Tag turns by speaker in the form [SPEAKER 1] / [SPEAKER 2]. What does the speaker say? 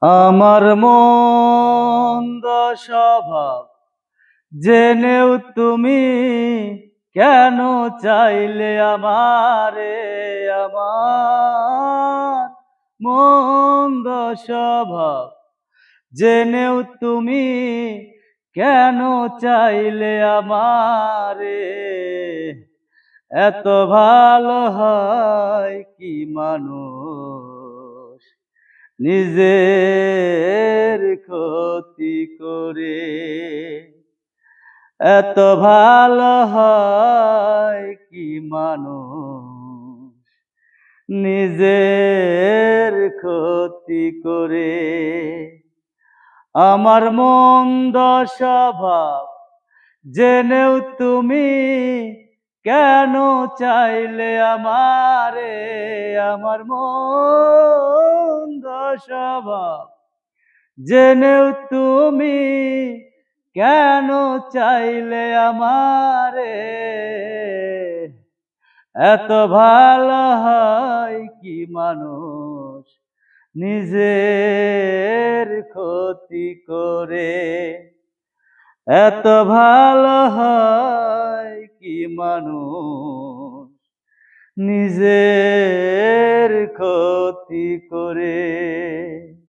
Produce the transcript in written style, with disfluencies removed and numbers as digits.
[SPEAKER 1] আমার মন্দ স্বভাব জেনেও তুমি কেন চাইলে আমারে? আমার মন্দ স্বভাব জেনেও তুমি কেন চাইলে আমারে? এত ভালো হয় কি মানুষ নিজের ক্ষতি করে? এত ভালো হয় কি মানুষ নিজের ক্ষতি করে? আমার মন্দ স্বভাব জেনেও তুমি কেন চাইলে আমারে? আমার মন্দ স্বভাব জেনেও তুমি কেন চাইলে আমারে? এত ভালো হয় কি মানুষ নিজের ক্ষতি করে? এত ভালো হয় কি মানুষ নিজের ক্ষতি করে?